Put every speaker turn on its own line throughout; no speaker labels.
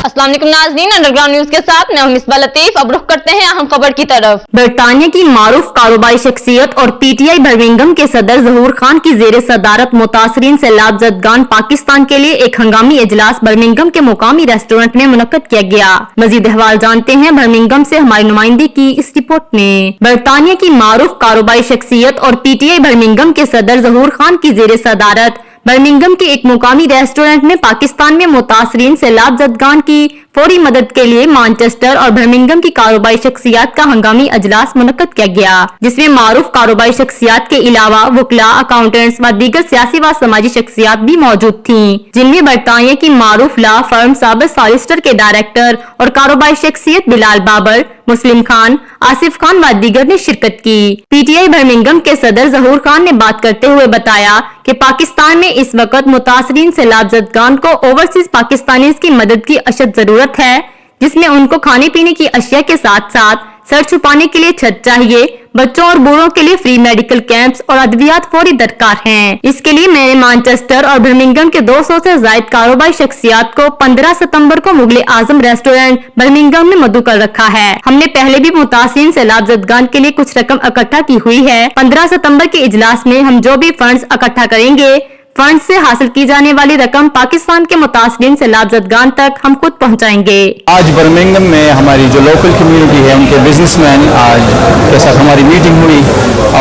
अस्सलाम वालेकुम नाज़रीन, अंडरग्राउंड न्यूज के साथ मैं हूं मिसबा लतीफ। अब रुख करते हैं अहम खबर की तरफ।
बरतानिया की मारूफ कारोबारी शख्सियत और पीटीआई बर्मिंघम के सदर ज़हूर खान की जेर सदारत मुतासरीन सैलाब ज़दगान पाकिस्तान के लिए एक हंगामी इजलास बर्मिंघम के मुकामी रेस्टोरेंट में मुनक्कद किया गया। मजीद अहवाल जानते हैं बर्मिंघम से हमारी नुमाइंदे की इस रिपोर्ट में। बरतानिया की मारूफ कारोबारी शख्सियत और पीटीआई बर्मिंघम के सदर ज़हूर खान की जेर सदारत बर्मिंघम के एक मुकामी रेस्टोरेंट में पाकिस्तान में मुतासरीन सैलाब ज़दगान की फौरी मदद के लिए मानचेस्टर और बर्मिंघम की कारोबारी शख्सियात का हंगामी अजलास मुनक्कद किया गया, जिसमें मारूफ कारोबारी शख्सियात के अलावा वकला, अकाउंटेंट्स व दीगर सियासी व समाजी शख्सियात भी मौजूद थीं, जिनमें बरतानिया की मारूफ लॉ फर्म साबित सॉलिसिटर के डायरेक्टर और कारोबारी शख्सियत बिलाल बाबर, मुस्लिम खान, आसिफ खान व दीगर ने शिरकत की। पीटीआई बर्मिंघम के सदर ज़हूर खान ने बात करते हुए बताया कि पाकिस्तान में इस वक्त मुतासरीन सैलाब ज़दगान को ओवरसीज पाकिस्तानीज की मदद की अशद जरूरत है, जिसमें उनको खाने पीने की अशिया के साथ साथ सर छुपाने के लिए छत चाहिए। बच्चों और बूढ़ों के लिए फ्री मेडिकल कैंप्स और अद्वियात फौरी दरकार हैं। इसके लिए मैंने मानचेस्टर और बर्मिंघम के 200 से ज्यादा कारोबारी शख्सियात को 15 सितंबर को मुगल आजम रेस्टोरेंट बर्मिंघम में मदऊ कर रखा है। हमने पहले भी मुतासिन सैलाब ज़दगान के लिए कुछ रकम इकट्ठा की हुई है। 15 सितंबर के इजलास में हम जो भी फंड्स इकट्ठा करेंगे, फंड से हासिल की जाने वाली रकम पाकिस्तान के मुतासरीन सैलाब ज़दगान तक हम खुद पहुंचाएंगे।
आज बर्मिंघम में हमारी जो लोकल कम्युनिटी है उनके बिजनेसमैन आज के साथ हमारी मीटिंग हुई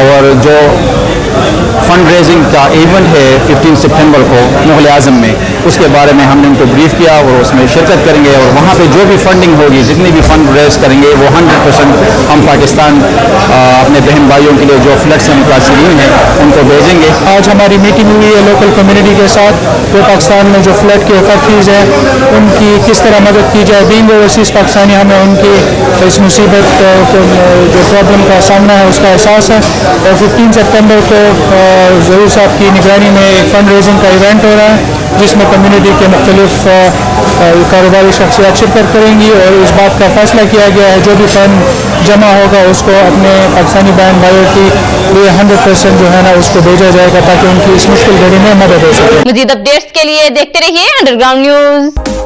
और जो फंड रेजिंग का इवेंट है 15 सितंबर को मुगल आजम में, उसके बारे में हमने उनको ब्रीफ किया और उसमें शिरकत करेंगे और वहाँ पे जो भी फंडिंग होगी, जितनी भी फंड रेज करेंगे वो 100% हम पाकिस्तान अपने बहन भाइयों के लिए जो फ्लड्स से मुतासरीन हैं उनको भेजेंगे।
आज हमारी मीटिंग हुई है लोकल कम्युनिटी के साथ, तो पाकिस्तान में जो फ्लड के अफेक्टीज हैं उनकी किस तरह मदद की जाए। बीइंग ओवरसीज पाकिस्तानी हमें उनकी इस मुसीबत को जो प्रॉब्लम का सामना है उसका एहसास है और 15 सितंबर को ज़हूर साहब की निगरानी में एक फंड रेजिंग का इवेंट हो रहा है, जिसमें कम्युनिटी के मुख्तलिफ कारोबारी शख्सियात शिरकत करेंगी और इस बात का फैसला किया गया है जो भी फंड जमा होगा उसको अपने पाकिस्तानी बहन भाइयों की लिए 100% जो है ना उसको भेजा जाएगा ताकि उनकी इस मुश्किल घड़ी में मदद हो सके।
मजीद अपडेट्स के लिए देखते रहिए अंडरग्राउंड न्यूज।